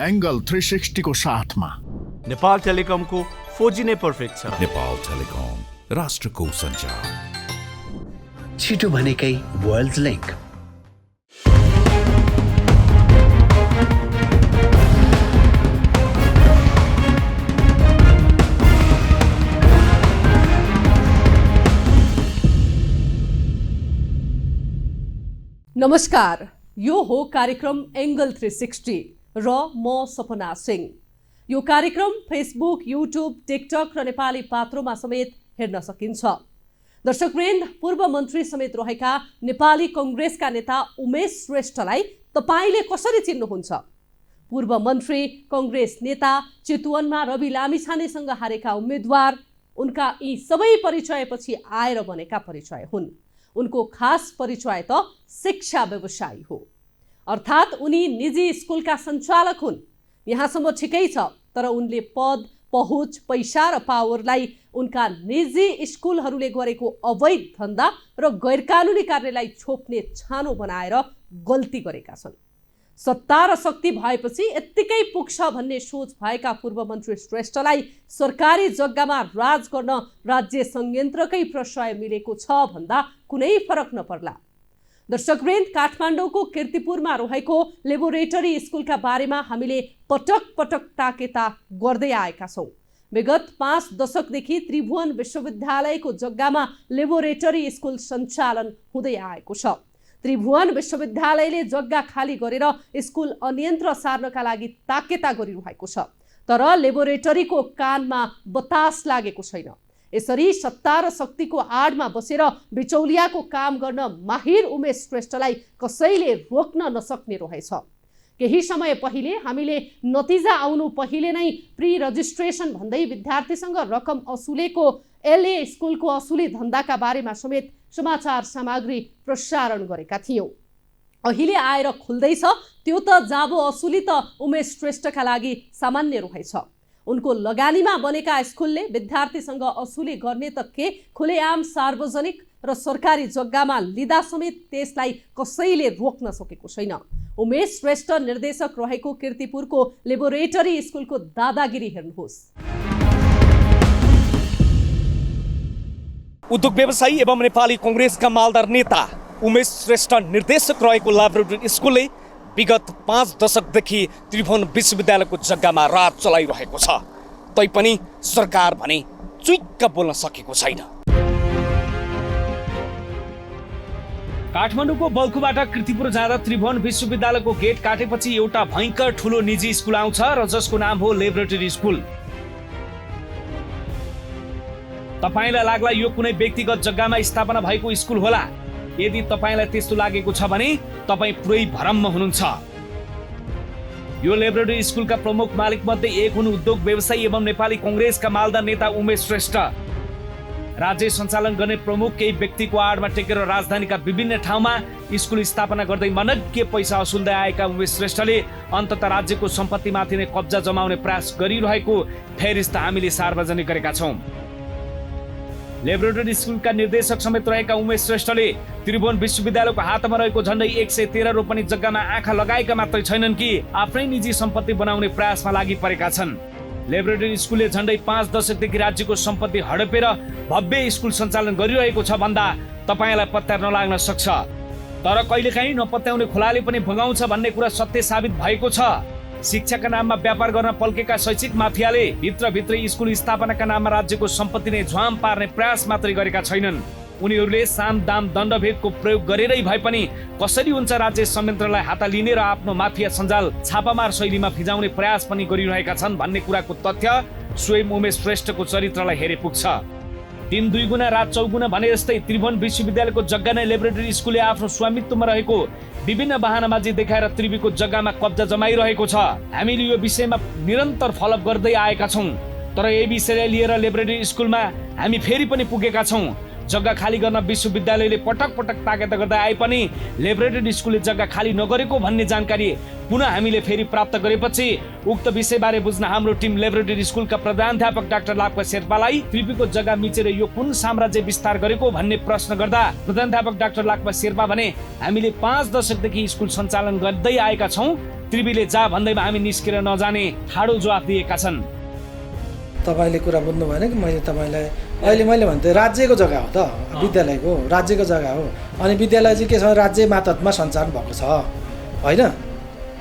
Angle 360 को साथमा Nepal टेलिकमको 4G नै पर्फेक्ट छ। नेपाल टेलिकम, राष्ट्रको सञ्चार। छिटो भनेकै वर्ल्ड लिंक। नमस्कार, यो हो कार्यक्रम एंगल 360 र म सपना सिंह। यो कार्यक्रम फेसबुक, युट्युब, टिकटक र नेपाली पात्रोमा समेत हेर्न सकिन्छ। दर्शकवृन्द, पूर्व मन्त्री समेत रहेका नेपाली कांग्रेसका नेता उमेश श्रेष्ठलाई तपाईले कसरी चिन्नुहुन्छ? पूर्व मन्त्री, कांग्रेस नेता, चितवनमा रवि लामिछानेसँग हारेका उम्मेदवार, उनका यी सबै परिचयपछि आएर बनेका परिचय हुन्। उनको खास परिचय त शिक्षा व्यवसायी हो, अर्थात् उनी निजी स्कुलका सञ्चालक हुन्। यहाँसम्म ठिकै छ, तर उनले पद, पहुँच, पैसा र पावरलाई उनका निजी स्कुलहरूले गरेको अवैध धन्दा र गैरकानुनी कार्यलाई छोप्ने छानो बनाएर गल्ती गरेका छन्। सत्ता र शक्ति भएपछि यत्तिकै पुग्छ भन्ने सोच भएका पूर्व मन्त्री श्रेष्ठलाई सरकारी जग्गामा राज गर्न राज्य संयन्त्रकै प्रश्रय मिलेको छ भन्दा कुनै फरक नपर्ला। दर्शकवृन्द, काठमाडौँको कीर्तिपुरमा रहेको लेबोरेटरी स्कुलका बारेमा हामीले पटक पटक ताकेता गर्दै आएका छौँ। विगत 5 दशकदेखि त्रिभुवन विश्वविद्यालयको जग्गामा लेबोरेटरी स्कुल सञ्चालन हुँदै आएको छ। त्रिभुवन विश्वविद्यालयले जग्गा खाली गरेर स्कुल अन्यन्त्र सार्नका लागि ताकेता गरिरहेको छ, तर लेबोरेटरीको कानमा बतास लागेको छैन। यसरी सत्ता र शक्तिको आडमा बसेर बिचौलियाको काम गर्न माहिर उमेश श्रेष्ठलाई कसैले रोक्न नसक्ने रहेछ। केही समय पहिले हामीले नतिजा आउनु पहिले नै प्री रजिस्ट्रेसन भन्दै विद्यार्थीसँग रकम असुलेको एलए स्कुलको असुली धन्दाका बारेमा समेत समाचार सामग्री प्रसारण गरेका थियौँ। अहिले आएर खुल्दैछ त्यो त जाबो असुली त उमेश श्रेष्ठका लागि सामान्य रहेछ। उनको लगानीमा बनेका स्कुलले विद्यार्थीसँग असुली गर्ने त के, खुलेआम सार्वजनिक र सरकारी जग्गामा लिँदा समेत त्यसलाई कसैले रोक्न सकेको छैन। उमेश श्रेष्ठ निर्देशक रहेको कीर्तिपुरको लेबोरेटरी स्कुलको दादागिरी हेर्नुहोस्। उद्योग व्यवसायी एवं नेपाली कांग्रेसका मालदार नेता उमेश श्रेष्ठ निर्देशक रहेको लेबोरेटरी स्कुलले विगत 5 दशकदेखि त्रिभुवन विश्वविद्यालयको जग्गामा राज चलाइरहेको छ। तैपनि सरकार भने चुइक्क बोल्न सकेको छैन। काठमाडौँको बल्खुबाट कीर्तिपुर जाँदा त्रिभुवन विश्वविद्यालयको गेट काटेपछि एउटा भयंकर ठुलो निजी स्कुल आउँछ र जसको नाम हो लेबोरेटरी स्कुल। तपाईलाई लाग्ला यो कुनै व्यक्तिगत जग्गामा स्थापना भएको स्कुल होला। यदि तपाईलाई त्यस्तो लागेको छ भने तपाई पुरै भ्रममा हुनुहुन्छ। यो लेबोरेटरी स्कुलका प्रमुख मालिक मध्ये एक हुन् उद्योग व्यवसायी एवं नेपाली कांग्रेसका मालदार नेता उमेश श्रेष्ठ। राज्य सञ्चालन गर्ने प्रमुख केही व्यक्तिको आडमा टेकेर राजधानीका विभिन्न ठाउँमा स्कुल स्थापना गर्दै मनग्गे पैसा असुल्दै आएका उमेश श्रेष्ठले अन्ततः राज्यको सम्पत्तिमाथि नै कब्जा जमाउने प्रयास गरिरहेको फेरिस्त हामीले सार्वजनिक गरेका छौँ। लेबोरेटरी स्कुलका निर्देशक समेत रहेका उमेश श्रेष्ठले त्रिभुवन विश्वविद्यालयको हातमा रहेको झन्डै 113 रोपनी जग्गामा आँखा लगाएका मात्रै छैनन् कि आफ्नै निजी सम्पत्ति बनाउने प्रयासमा लागि परेका छन्। लेबोरेटरी स्कुलले झन्डै 5 दशकदेखि राज्यको सम्पत्ति हडपेर भव्य स्कुल सञ्चालन गरिरहेको छ भन्दा तपाईलाई पत्ता नलाग्न सक्छ, तर कहिलेकाहीँ नपत्याउने खोलाले पनि भगाउँछ भन्ने कुरा सत्य साबित भएको छ। शिक्षाका नाममा व्यापार गर्न पल्केका शैक्षिक माफियाले भित्रभित्रै स्कुल स्थापनाका नाममा राज्यको सम्पत्ति नै झ्वाम पार्ने प्रयास मात्रै गरेका छैनन्। उनीहरूले साम दाम दण्डभेदको प्रयोग गरेरै भए पनि कसरी हुन्छ राज्य संयन्त्रलाई हात लिने र आफ्नो माफिया सञ्जाल छापामार शैलीमा फिजाउने प्रयास पनि गरिरहेका छन् भन्ने कुराको तथ्य स्वयं उमेश श्रेष्ठको चरित्रलाई हेरे पुग्छ। दिन 2 गुणा रात 4 गुणा भने जस्तै त्रिभुवन विश्वविद्यालयको जग्गा नै लेबोरेटरी स्कुलले आफ्नो स्वामित्वमा रहेको विभिन्न बहानाबाजी देखाएर त्रिभुवनको जग्गामा कब्जा जमाइरहेको छ। हामीले यो विषयमा निरन्तर फलोअप गर्दै आएका छौँ, तर यही विषयलाई लिएर लेबोरेटरी स्कुलमा हामी फेरि पनि पुगेका छौँ। जग्गा खाली गर्न विश्वविद्यालयले पटक पटक ताकेता गर्दै आए पनि लेबोरेटरी स्कुलले जग्गा खाली नगरेको भन्ने जानकारी पुनः हामीले फेरि प्राप्त गरेपछि उक्त विषयबारे बुझ्न हाम्रो टिम लेबोरेटरी स्कुलका प्रधानाध्यापक डाक्टर लाप्का शेर्पालाई त्रिवीको जग्गा मिचेर यो कुन साम्राज्य विस्तार गरेको भन्ने प्रश्न गर्दा प्रधानाध्यापक डाक्टर लाप्का शेर्पा भने हामीले 5 दशकदेखि स्कुल सञ्चालन गर्दै आएका छौँ, त्रिवीले जा भन्दैमा हामी निस्केर नजाने ठाडो जवाफ दिएका छन्। तपाईँले कुरा बुझ्नु भएन कि मैले तपाईँलाई अहिले मैले भन्थे राज्यको जग्गा हो त, विद्यालयको राज्यको जग्गा हो, अनि विद्यालय चाहिँ के छ राज्य मातहतमा सञ्चालन भएको छ होइन।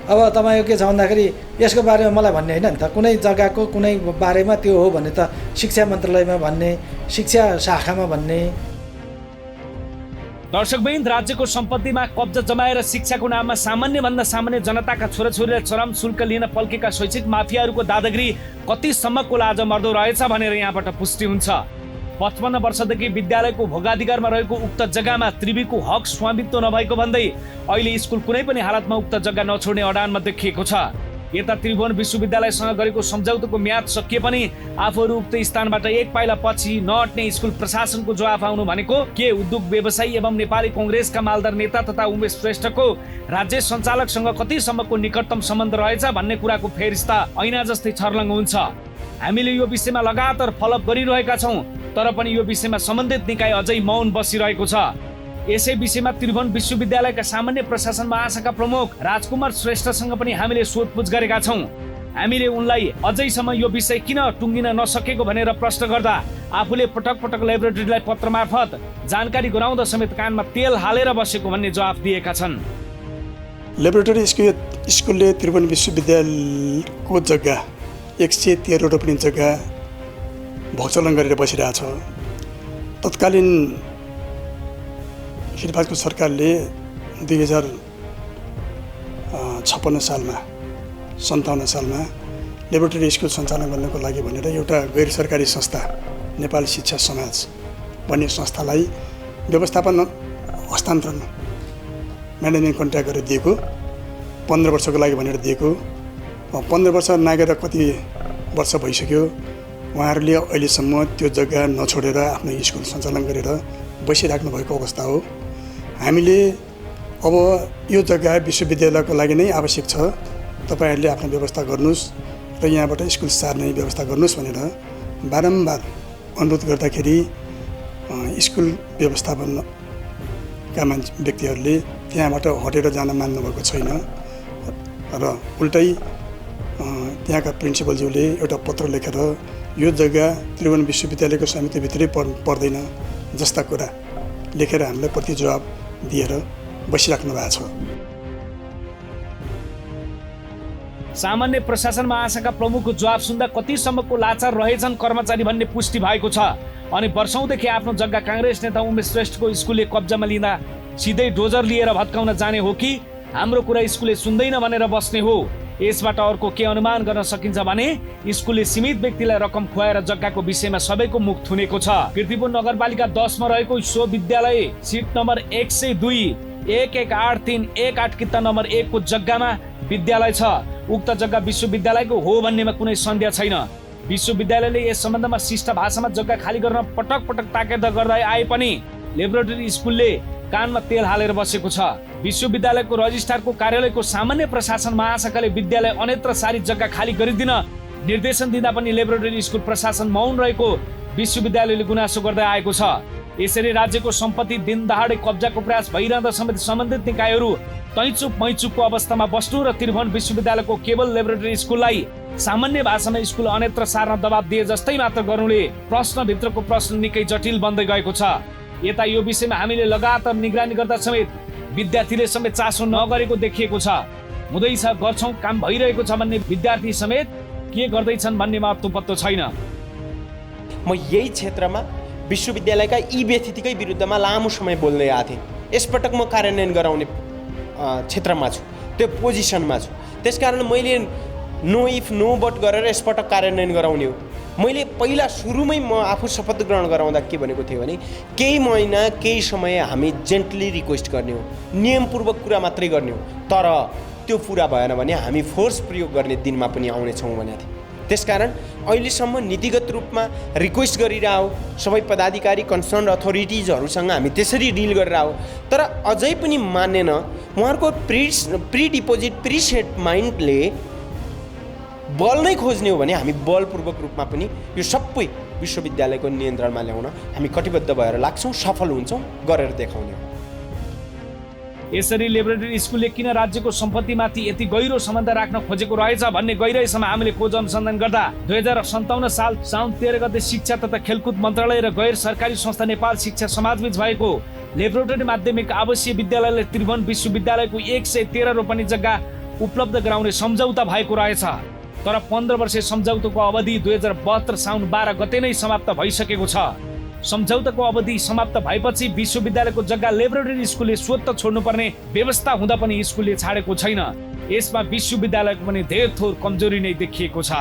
अब तपाईँको के छ भन्दाखेरि यसको बारेमा मलाई भन्ने होइन नि त, कुनै जग्गाको कुनै बारेमा त्यो हो भने त शिक्षा मन्त्रालयमा भन्ने, शिक्षा शाखामा भन्ने। दर्शकबिन, राज्यको सम्पत्तिमा कब्जा जमाएर शिक्षाको नाममा सामान्यभन्दा सामान्य जनताका छोराछोरीलाई चरम शुल्क लिन पल्केका शैक्षिक माफियाहरूको दादागिरी कतिसम्मको लाज मर्दो रहेछ भनेर यहाँबाट पुष्टि हुन्छ। 55 वर्षदेखि विद्यालयको भोगाधिकारमा रहेको उक्त जग्गामा त्रिवीको हक स्वामित्व नभएको भन्दै अहिले स्कुल कुनै पनि हालतमा उक्त जग्गा नछोड्ने अडानमा देखिएको छ। यता त्रिभुवन विश्वविद्यालयसँग गरेको सम्झौताको म्याद सकिए पनि आफूहरू उक्त स्थानबाट एक पाइला पछि नहट्ने स्कुल प्रशासनको जवाफ आउनु भनेको के उद्योग व्यवसायी एवं नेपाली कांग्रेसका मालदार नेता तथा उमेश श्रेष्ठको राज्य सञ्चालकसँग कतिसम्मको निकटतम सम्बन्ध रहेछ भन्ने कुराको फेरिस्ता ऐना जस्तै छर्लङ्ग हुन्छ। हामीले यो विषयमा लगातार फलोअप गरिरहेका छौँ, तर पनि यो विषयमा सम्बन्धित निकाय अझै मौन बसिरहेको छ। यसै विषयमा त्रिभुवन विश्वविद्यालयका सामान्य प्रशासन महाशाखा प्रमुख राजकुमार श्रेष्ठसँग पनि हामीले सोधपुछ गरेका छौँ। हामीले उनलाई अझैसम्म यो विषय किन टुङ्गिन नसकेको भनेर प्रश्न गर्दा आफूले पटक पटक लेबोरेटरीलाई पत्र मार्फत जानकारी गराउँदा समेत कानमा तेल हालेर बसेको भन्ने जवाफ दिएका छन्। लेबोरेटरी स्कुलले त्रिभुवन विश्वविद्यालयको जग्गा 113 रोपनी जग्गा भोगचलन गरेर बसिरहेछ। तत्कालीन हिरबाजको सरकारले 2056 सालमा 57 सालमा लेबोरेटरी स्कुल सञ्चालन गर्नको लागि भनेर एउटा गैर सरकारी संस्था नेपाल शिक्षा समाज भन्ने संस्थालाई व्यवस्थापन हस्तान्तरण म्यानेजमेन्ट कन्ट्र्याक्ट गरेर दिएको, 15 वर्षको लागि भनेर दिएको। 15 वर्ष नागेर कति वर्ष भइसक्यो, उहाँहरूले अहिलेसम्म त्यो जग्गा नछोडेर आफ्नो स्कुल सञ्चालन गरेर बसिराख्नु भएको अवस्था हो। हामीले अब यो जग्गा विश्वविद्यालयको लागि नै आवश्यक छ, तपाईँहरूले आफ्नो व्यवस्था गर्नुहोस् र यहाँबाट स्कुल सार्ने व्यवस्था गर्नुहोस् भनेर बारम्बार अनुरोध गर्दाखेरि स्कुल व्यवस्थापनका व्यक्तिहरूले त्यहाँबाट हटेर जान मान्नुभएको छैन र उल्टै त्यहाँका प्रिन्सिपलज्यूले एउटा पत्र लेखेर यो जग्गा त्रिभुवन विश्वविद्यालयको समितिभित्रै पर्दैन जस्ता कुरा लेखेर हामीलाई प्रति जवाब दिएर बसिराख्नु भएको छ। सामान्य प्रशासन महाशाखा प्रमुखको जवाब सुन्दा कतिसम्मको लाचार रहेछन् कर्मचारी भन्ने पुष्टि भएको छ। अनि वर्षौंदेखि आफ्नो जग्गा कांग्रेस नेता उमेश श्रेष्ठको स्कुलले कब्जामा लिँदा सिधै डोजर लिएर भत्काउन जाने हो कि हाम्रो कुरा स्कुलले सुन्दैन भनेर बस्ने हो? यसबाट अर्को के अनुमान गर्न सकिन्छ भने स्कुलले सीमित व्यक्तिलाई रकम खुवाएर जग्गाको विषयमा सबैको मुख थुनेको छ। कीर्तिपुर नगरपालिका 10 मा रहेको सो विद्यालय सिट नम्बर 102 118318 किता नम्बर 1 को जग्गामा विद्यालय छ। उक्त जग्गा विश्वविद्यालयको हो भन्नेमा कुनै सन्देह छैन। विश्वविद्यालयले यस सम्बन्धमा शिष्ट भाषामा जग्गा खाली गर्न पटक पटक ताकेद गर्दै आए पनि लेबोरेटरी स्कुलले कानमा तेल हालेर बसेको छ। विश्वविद्यालयको रजिस्ट्रारको कार्यालयको सामान्य प्रशासन महाशाखाले विद्यालय अन्यत्र सारी जग्गा खाली गरिदिन निर्देशन दिँदा पनि लेबोरेटरी स्कुल प्रशासन मौन रहेको विश्वविद्यालयले गुनासो गर्दै आएको छ। यसरी राज्यको सम्पत्ति दिनदहाडे कब्जाको प्रयास भइरहँदा समेत सम्बन्धित निकायहरू तैचुप मैचुपको अवस्थामा बस्नु र त्रिभुवन विश्वविद्यालयको केवल लेबोरेटरी स्कुललाई सामान्य भाषामा स्कुल अन्यत्र सार्न दबाब दिए जस्तै मात्र गर्नुले प्रश्नभित्रको प्रश्न निकै जटिल बन्दै गएको छ। यता यो विषयमा हामीले लगातार निगरानी गर्दा समेत विद्यार्थीले समेत चासो नगरेको देखिएको छ। हुँदैछ, गर्छौं, काम भइरहेको छ भन्ने विद्यार्थी समेत के गर्दैछन् भन्नेमा अत्तो पत्तो छैन। म यही क्षेत्रमा विश्वविद्यालयका यी व्यतिथिकै विरुद्धमा लामो समय बोल्दै आएको थिएँ। यसपटक म कार्यान्वयन गराउने क्षेत्रमा छु, त्यो पोजिसनमा छु। त्यसकारण मैले नो इफ नो बट गरेर यसपटक कार्यान्वयन गराउने हो। मैले पहिला सुरुमै म आफू शपथ ग्रहण गराउँदा के भनेको थिएँ भने केही महिना केही समय हामी जेन्टली रिक्वेस्ट गर्ने हो, नियमपूर्वक कुरा मात्रै गर्ने हो, तर त्यो पुरा भएन भने हामी फोर्स प्रयोग गर्ने दिनमा पनि आउनेछौँ भनेको थिएँ। त्यसकारण अहिलेसम्म नीतिगत रूपमा रिक्वेस्ट गरिरहौ सबै पदाधिकारी कन्सर्न अथोरिटिजहरूसँग हामी त्यसरी डिल गरिरहौ तर अझै पनि मानेन उहाँहरूको प्री डिपोजिट प्री सेट माइन्डले बल नै खोज्ने हो भने हामी बलपूर्वक रूपमा पनि यो सबै विश्वविद्यालयको नियन्त्रणमा ल्याउन हामी कटिबद्ध भएर लाग्छौँ सफल हुन्छौँ गरेर देखाउने हो। यसरी लेबोरेटरी स्कुलले किन राज्यको सम्पत्तिमाथि यति गहिरो सम्बन्ध राख्न खोजेको रहेछ भन्ने गहिराईसम्म हामीले खोज अनुसन्धान गर्दा 2057 साल साउन 13 गते शिक्षा तथा खेलकुद मन्त्रालय र गैर सरकारी संस्था नेपाल शिक्षा समाजबीच भएको लेबोरेटरी माध्यमिक आवासीय विद्यालयले त्रिभुवन विश्वविद्यालयको 113 रोपनी जग्गा उपलब्ध गराउने सम्झौता भएको रहेछ तर 15 वर्षे सम्झौताको अवधि 2072 साउन 12 गते नै समाप्त भइसकेको छ। सम्झौताको अवधि समाप्त भएपछि विश्वविद्यालयको जग्गा लेबोरेटरी स्कुलले स्वतः छोड्नुपर्ने व्यवस्था हुँदा पनि स्कुलले छाडेको छैन। यसमा विश्वविद्यालयको पनि धेरै थोर कमजोरी नै देखिएको छ।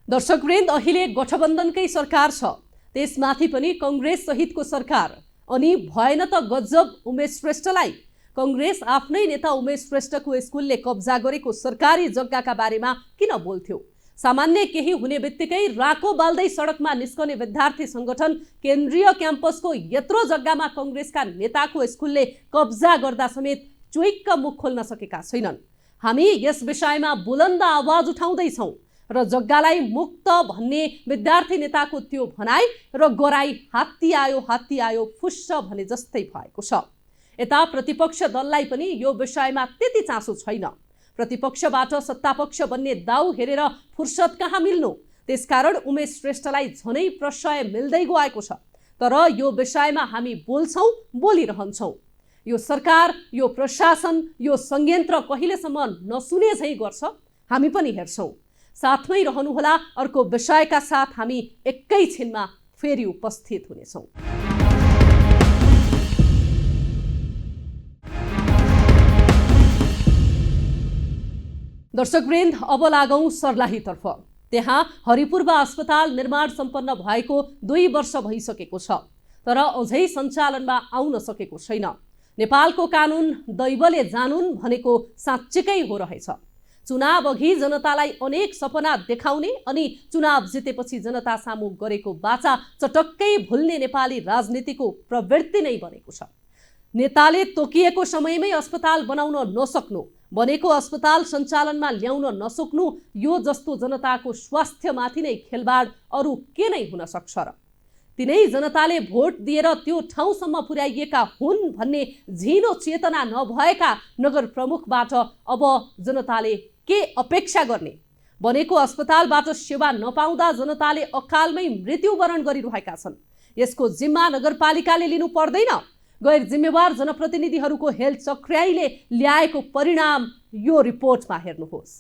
दर्शकवृन्द अहिले गठबन्धनकै सरकार छ त्यसमाथि पनि कांग्रेस सहितको सरकार अनि भएन त गजब उमेश श्रेष्ठलाई कांग्रेस आफ्नै नेता उमेश श्रेष्ठको स्कुलले कब्जा गरेको सरकारी जग्गाका बारेमा किन बोल्थ्यो? सामान्य केही हुने बित्तिकै राको बाल्दै सडकमा निस्कने विद्यार्थी संगठन केन्द्रीय क्याम्पसको यत्रो जग्गामा कांग्रेसका नेताको स्कुलले कब्जा गर्दा समेत चुइक्क मुख खोल्न सकेका छैनन्। हामी यस विषयमा बुलन्द आवाज उठाउँदैछौँ र जग्गालाई मुक्त भन्ने विद्यार्थी नेताको त्यो भनाई र गराई हात्ती आयो फुस्स भने जस्तै भएको छ। यता प्रतिपक्ष दललाई पनि यो विषयमा त्यति चासो छैन। प्रतिपक्षबाट सत्तापक्ष बन्ने दाउ हेरेर फुर्सद कहाँ मिल्नु, त्यसकारण उमेश श्रेष्ठलाई झनै प्रशय मिल्दै गएको छ। तर यो विषयमा हामी बोल्छौँ बोलिरहन्छौँ। यो सरकार यो प्रशासन यो संयन्त्र कहिलेसम्म नसुने झै गर्छ हामी पनि हेर्छौँ। साथमै रहनुहोला, अर्को विषयका साथ हामी एकैछिनमा फेरि उपस्थित हुनेछौँ। दर्शकवृन्द अब लागौं सर्लाहीतर्फ। त्यहाँ हरिपूर्व अस्पताल निर्माण सम्पन्न भएको 2 वर्ष भइसकेको छ तर अझै सञ्चालनमा आउन सकेको छैन। नेपालको कानुन दैवले जानुन् भनेको साँच्चैकै हो रहेछ। चुनाव अघि जनतालाई अनेक सपना देखाउने अनि चुनाव जितेपछि जनता सामु गरेको बाचा चटक्कै भुल्ने नेपाली राजनीतिको प्रवृत्ति नै बनेको छ। नेताले तोकिएको समयमै अस्पताल बनाउन नसक्नु, बनेको अस्पताल सञ्चालनमा ल्याउन नसक्नु, यो जस्तो जनताको स्वास्थ्यमाथि नै खेलबाड अरू के नै हुन सक्छ र? तिनै जनताले भोट दिएर त्यो ठाउँसम्म पुर्याइएका हुन् भन्ने झिनो चेतना नभएका नगर प्रमुखबाट अब जनताले के अपेक्षा गर्ने? बनेको अस्पतालबाट सेवा नपाउँदा जनताले अकालमै मृत्युवरण गरिरहेका छन्। यसको जिम्मा नगरपालिकाले लिनु पर्दैन? गैर जिम्मेवार जनप्रतिनिधिहरूको हेल चक्र्याइले ल्याएको परिणाम यो रिपोर्टमा हेर्नुहोस्।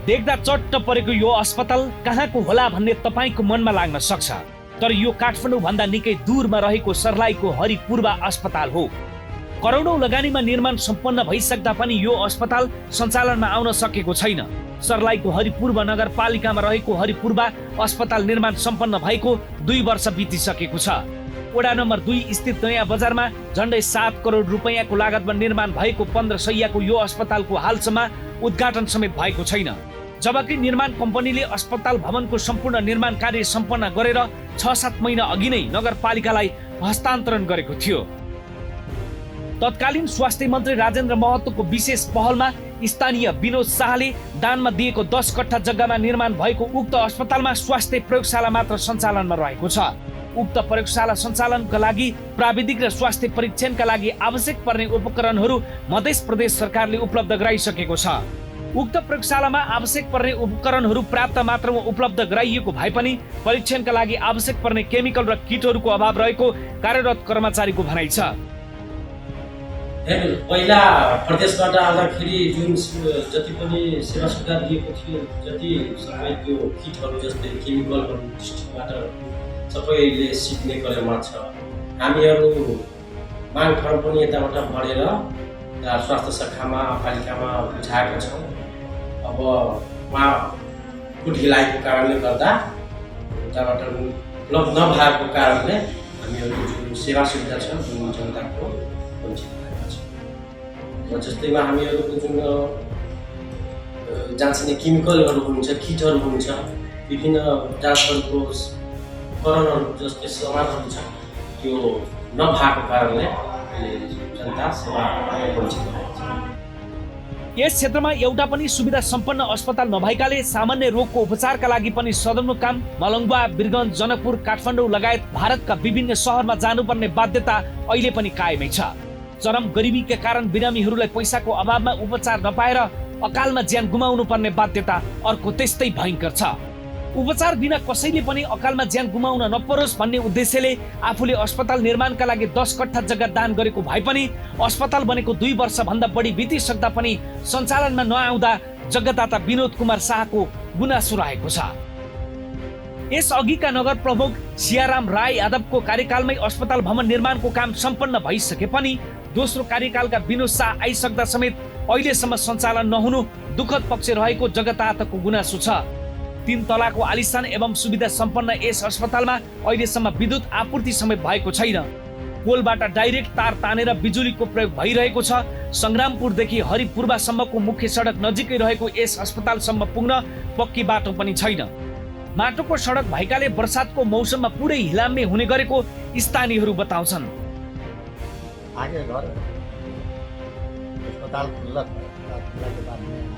देख्दा चट्ट परेको यो अस्पताल कहाँको होला भन्ने तपाईको मनमा लाग्न सक्छ तर यो काठमाडौँ भन्दा निकै दूरमा रहेको सर्लाहीको हरिपूर्व अस्पताल हो। करोडौं लगानीमा निर्माण सम्पन्न भइसक्दा पनि यो अस्पताल सञ्चालनमा आउन सकेको छैन। सर्लाहीको हरिपूर्व नगरपालिकामा रहेको हरिपूर्व अस्पताल निर्माण सम्पन्न भएको 2 वर्ष बितिसकेको छ। वडा नम्बर 2 स्थित नयाँ बजारमा झन्डै 7 करोड रुपैयाँको लागतमा निर्माण भएको 15 शैय्याको यो अस्पतालको हालसम्म उद्घाटन समेत भएको छैन। जबकि निर्माण कम्पनीले अस्पताल भवनको सम्पूर्ण निर्माण कार्य सम्पन्न गरेर 6-7 महिना अघि नै नगरपालिकालाई हस्तान्तरण गरेको थियो। तत्कालीन स्वास्थ्य मन्त्री राजेन्द्र महतोको विशेष पहलमा स्थानीय विनोद शाहले दानमा दिएको 10 कट्ठा जग्गामा निर्माण भएको उक्त अस्पतालमा स्वास्थ्य प्रयोगशाला मात्र सञ्चालनमा रहेको छ। उक्त प्रयोगशाला सञ्चालनका लागि प्राविधिक र स्वास्थ्य परीक्षणका लागि आवश्यक पर्ने उपकरणहरू मध्य प्रदेश सरकारले उपलब्ध गराइसकेको छ। उक्त प्रयोगशालामा आवश्यक पर्ने उपकरणहरू पर्याप्त मात्रामा उपलब्ध गराइएको भए पनि परीक्षणका लागि आवश्यक पर्ने केमिकल र किटहरूको अभाव रहेको कार्यरत कर्मचारीको भनाइ छ। पहिला प्रदेशबाट आउँदाखेरि जुन जति पनि सेवा सुविधा दिएको थियो जति सबै त्यो किटहरू जस्तै केमिकलहरू डिस्ट्रिक्टबाट सबैले सिक्ने क्रममा छ। हामीहरू माग ठाउँ पनि यताबाट बढेर स्वास्थ्य शाखामा पालिकामा बुझाएका छौँ। अब उहाँ ढिलाइको कारणले गर्दा उताबाट उपलब्ध नभएको कारणले हामीहरूको जुन सेवा सुविधा छ जुन जनताको वञ्चित भएको छ। र जस्तैमा हामीहरूको जुन जाँच्ने केमिकलहरू हुन्छ, किटहरू हुन्छ, विभिन्न जाँचहरूको उपकरणहरू जस्तै सामानहरू छ, त्यो नभएको कारणले जनता सेवाबाट वञ्चित भएको छ। यस क्षेत्रमा एउटा पनि सुविधा सम्पन्न अस्पताल नभएकाले सामान्य रोगको उपचारका लागि पनि सदरमुकाम, मलङ्गवा, वीरगञ्ज, जनकपुर, काठमाडौँ लगायत भारतका विभिन्न सहरमा जानुपर्ने बाध्यता अहिले पनि कायमै छ। चरम गरिबीका कारण बिरामीहरूलाई पैसाको अभावमा उपचार नपाएर अकालमा ज्यान गुमाउनु पर्ने बाध्यता अर्को त्यस्तै भयङ्कर छ। उपचार बिना कसैले पनि अकालमा ज्यान गुमाउन नपरोस् भन्ने उद्देश्यले आफूले अस्पताल निर्माणका लागि 10 कट्ठा जग्गा दान गरेको भए पनि अस्पताल बनेको 2 वर्षभन्दा बढी बितिसक्दा पनि सञ्चालनमा नआउँदा जग्गादाता विनोद कुमार शाहको गुनासो रहेको छ। यस अघिका नगर प्रमुख सियाराम राय यादवको कार्यकालमै अस्पताल भवन निर्माणको काम सम्पन्न भइसके पनि दोस्रो कार्यकालका विनोद शाह आइसक्दा समेत अहिलेसम्म सञ्चालन नहुनु दुःखद पक्ष रहेको जग्गादाताको गुनासो छ। 3 तलाको आलिशान एवं सुविधा सम्पन्न यस अस्पतालमा अहिलेसम्म विद्युत आपूर्ति समेत भएको छैन। पोलबाट डाइरेक्ट तार तानेर बिजुलीको प्रयोग भइरहेको छ। संग्रामपुरदेखि हरिपूर्वासम्मको मुख्य सडक नजिकै रहेको यस अस्पतालसम्म पुग्न पक्की बाटो पनि छैन। माटोको सडक भएकाले बर्सातको मौसममा पुरै हिलाम्मे हुने गरेको स्थानीयहरू बताउँछन्। आगे घर अस्पताल खुला के बाद में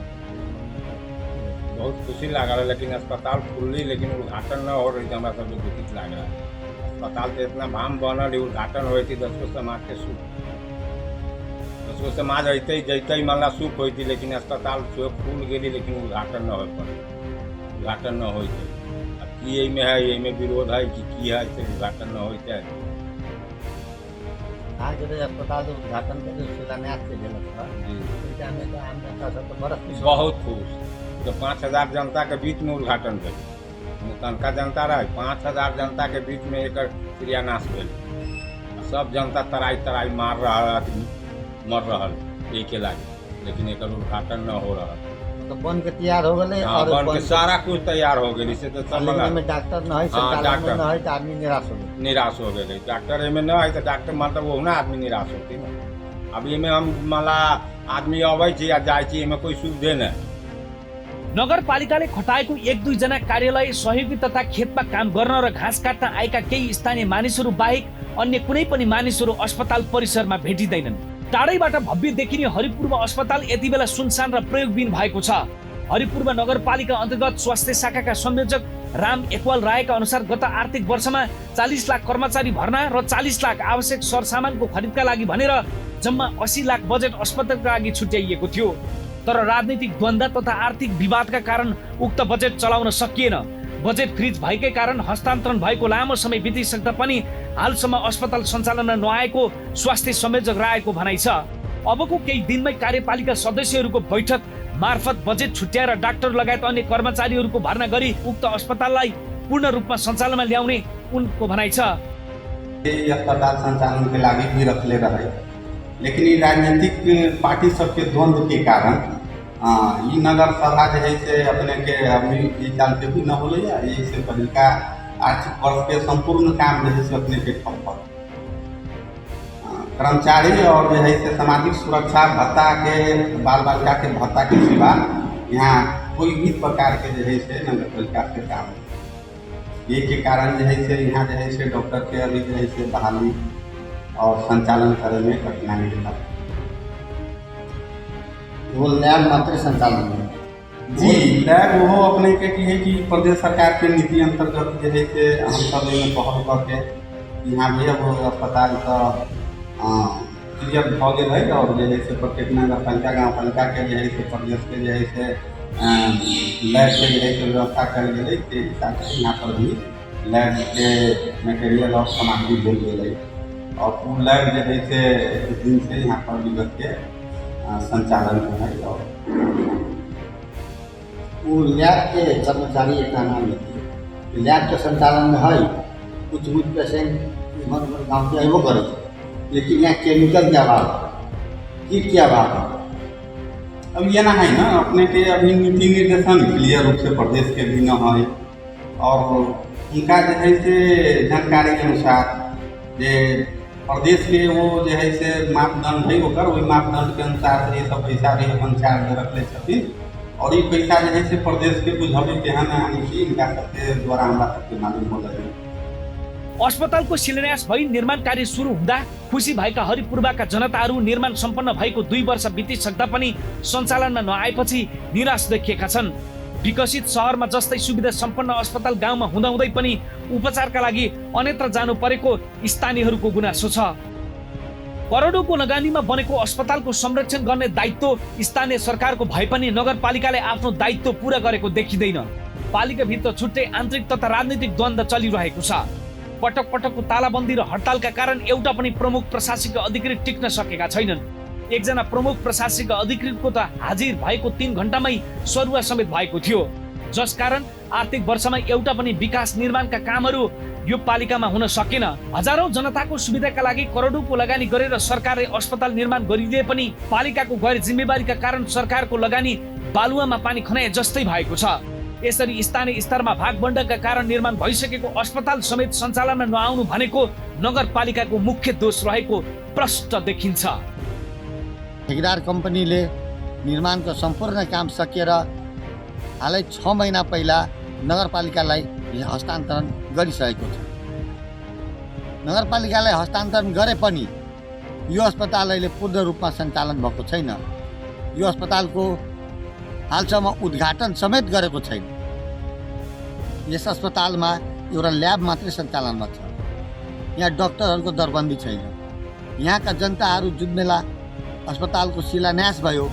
बहुत खुशी लागल, लेकिन अस्पताल खुली लेकिन उद्घाटन न हो रही हमारा सब दुखित लाग रहा है। अस्पताल से इतना भाम बनल उद्घाटन हो 10 गो समाज के सुख, 10 गो समाज अते जैते मामला सुख होती, लेकिन अस्पताल खुल गई लेकिन उद्घाटन न हो पाए, उद्घाटन न हो कि में है ये में विरोध है कि है से उद्घाटन न होते है। आज अस्पताल उद्घाटन के शिलान्यास से बहुत खुश, तो 5000 जनता के बीच में उद्घाटन भेल, तनका जनता रहे 5000 जनता के बीच में एक क्रियानाश भेल। सब जनता तराई मार रहा आदमी मर रहा एक लागे, लेकिन एक उद्घाटन न हो रहा। तो बन के तैयार हो गए और बन के सारा कुछ तैयार हो गए। इससे तो में डॉक्टर न है, डॉक्टर न है तो आदमी निराश हो गए। डॉक्टर में न है तो डॉक्टर मतलब वो ना आदमी निराश होती ना। अब में हम माला आदमी अबै या जाए में कोई सुविधे नहीं। नगरपालिकाले खटाएको 1-2 जना कार्यालय सहयोगी तथा खेतमा काम गर्न र घाँस काट्न आएका केही स्थानीय मानिसहरू बाहेक अन्य कुनै पनि मानिसहरू अस्पताल परिसरमा भेटिँदैनन्। टाढैबाट भव्य देखिने हरिपूर्व अस्पताल यति बेला सुनसान र प्रयोगविहीन भएको छ। हरिपूर्व नगरपालिका अन्तर्गत स्वास्थ्य शाखाका संयोजक राम एकवाल रायका अनुसार गत आर्थिक वर्षमा 40 लाख कर्मचारी भर्ना र 40 लाख आवश्यक सरसामानको खरिदका लागि भनेर जम्मा 80 लाख बजेट अस्पतालका लागि छुट्याइएको थियो। तर राजनीतिक द्वन्द्व तथा आर्थिक विवादका कारण उक्त बजेट चलाउन सकिएन। बजेट फ्रिज भएकै कारण हस्तान्तरण भएको लामो समय बितिसक्दा पनि हालसम्म अस्पताल सञ्चालनमा नआएको स्वास्थ्य संयोजक रायको भनाइ छ। अबको केही दिनमै कार्यपालिका सदस्यहरूको बैठक मार्फत बजेट छुट्याएर डाक्टर लगायत अन्य कर्मचारीहरूको भर्ना गरी उक्त अस्पताललाई पूर्ण रूपमा सञ्चालनमा ल्याउने उनको भनाइ छ। अस्पताल सञ्चालन के लागि भी रखले रहे, लेकिन ये राजनीतिक पार्टी सबके द्वंद्व के कारण ये नगर सभा जो है से अपने के अभी ये साल के भी न हो से पहले का आर्थिक वर्ष के संपूर्ण काम जो है से अपने के ठप कर्मचारी और जो है से सामाजिक सुरक्षा भत्ता के बाल बालिका के भत्ता के सिवा यहाँ कोई भी प्रकार के जो है से नगर पालिका से काम ये के कारण जो है से यहाँ जो है से डॉक्टर के अभी जो है से बहाली और संचालन करे में कठिनाई होता है। वो लैब मात्र संचालन में जी लैब वो अपने के की है कि प्रदेश सरकार के नीति अंतर्गत जो है से हम सब में पहल करके यहाँ भी अब अस्पताल का क्लियर भ गए है और जो है से प्रत्येक नगर पालिका गाँव पालिका के जो है से प्रदेश के जो है से लैब के जो है से व्यवस्था कर गए के हिसाब से यहाँ पर भी लैब के मटेरियल और सामग्री भेज गए और वो लैब जो है से इस दिन से यहाँ पर विगत के संचालन में है। और वो लैब के कर्मचारी एक नाम लेते हैं, लैब के संचालन में है कुछ पेशेंट गाँव के अबो करे, लेकिन यहाँ केमिकल के अभाव कीट के अभाव है। अब ये ना है ना अपने के अभी नीति निर्देशन क्लियर रूप से प्रदेश के भी न है और उनका जो है से जानकारी के अनुसार जे प्रदेश के वो जो है से मापदंड है ओकर वही मापदंड के अनुसार से ये सब पैसा भी अपन चार्ज रखले छथिन और ये पैसा जो है से प्रदेश के बुझावे के हम इनका सबके द्वारा हमरा सबके मालूम हो रहे। अस्पतालको शिलान्यास भई निर्माण कार्य सुरु हुँदा खुसी भएका हरिपूर्वका जनताहरू निर्माण सम्पन्न भएको 2 वर्ष बितिसक्दा पनि सञ्चालनमा नआएपछि निराश देखिएका छन्। विकसित सहरमा जस्तै सुविधा सम्पन्न अस्पताल गाउँमा हुँदाहुँदै पनि उपचारका लागि अन्यत्र जानु परेको स्थानीयहरूको गुनासो छ। करोडौँको लगानीमा बनेको अस्पतालको संरक्षण गर्ने दायित्व स्थानीय सरकारको भए पनि नगरपालिकाले आफ्नो दायित्व पूरा गरेको देखिँदैन। पालिकाभित्र छुट्टै आन्तरिक तथा राजनीतिक द्वन्द्व चलिरहेको छ। पटक पटकको तालाबन्दी र हडतालका कारण एउटा पनि प्रमुख प्रशासकीय अधिकृत टिक्न सकेका छैनन्। एकजना प्रमुख प्रशासकीय अधिकृतको त हाजिर भएको 3 घण्टामै सरुवा समेत भएको थियो, जसकारण आर्थिक वर्षमा एउटा पनि विकास निर्माणका कामहरू यो पालिकामा हुन सकेन। हजारौं जनताको सुविधाका लागि करोडौँको लगानी गरेर सरकारले अस्पताल निर्माण गरिदिए पनि पालिकाको गैर जिम्मेवारीका कारण सरकारको लगानी बालुवामा पानी खनाए जस्तै भएको छ। यसरी स्थानीय स्तरमा भागबण्डका कारण निर्माण भइसकेको अस्पताल समेत सञ्चालनमा नआउनु भनेको नगरपालिकाको मुख्य दोष रहेको प्रष्ट देखिन्छ। ठेकेदार कम्पनीले निर्माणको सम्पूर्ण काम सकेर हालै 6 महिना पहिला नगरपालिकालाई हस्तान्तरण गरिसकेको छ। नगरपालिकालाई हस्तान्तरण गरे पनि यो अस्पताल अहिले पूर्ण रूपमा सञ्चालन भएको छैन। यो अस्पतालको हालसम्म उद्घाटन समेत गरेको छैन। यस अस्पतालमा एउटा ल्याब मात्रै सञ्चालनमा छ। यहाँ डाक्टरहरूको दरबन्दी छैन। यहाँका जनताहरू जुन बेला अस्पतालको शिलान्यास भयो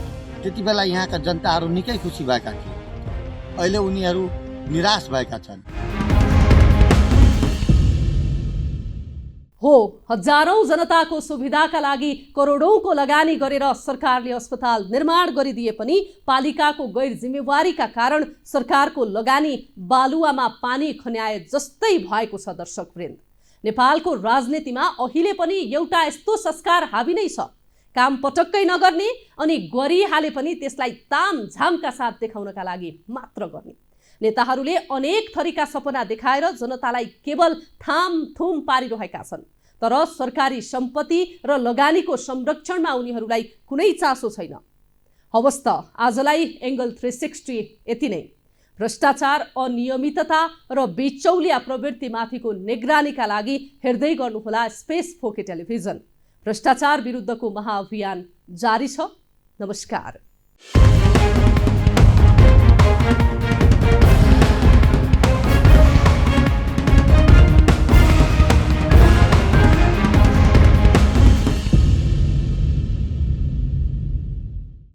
त्यति बेला यहाँका जनताहरू निकै खुसी भएका थिए। अहिले उनीहरू निराश भएका छन्। हो, हजारौं जनताको सुविधाका लागि करोडौंको लगानी गरेर सरकारले अस्पताल निर्माण गरिदिए पनि पालिकाको गैर जिम्मेवारीका कारण सरकारको लगानी बालुवामा पानी खन्याए जस्तै भएको छ। दर्शकवृन्द, नेपालको राजनीतिमा अहिले पनि एउटा यस्तो संस्कार हावी नै छ, काम पटक्कै नगर्ने अनि गरिहाले पनि त्यसलाई तामझामका साथ देखाउनका लागि मात्र गर्ने। नेताहरूले अनेक थरीका सपना देखाएर जनतालाई केवल थामथुम पारिरहेका छन्, तर सरकारी सम्पत्ति र लगानीको संरक्षणमा उनीहरूलाई कुनै चासो छैन। हवस् त, आजलाई एंगल 360 यति नै। भ्रष्टाचार, अनियमितता र बिचौलिया प्रवृत्तिमाथिको निगरानीका लागि हेर्दै गर्नुहोला स्पेस 4K टेलिभिजन। भ्रष्टाचार विरुद्धको महाअभियान जारी छ। नमस्कार।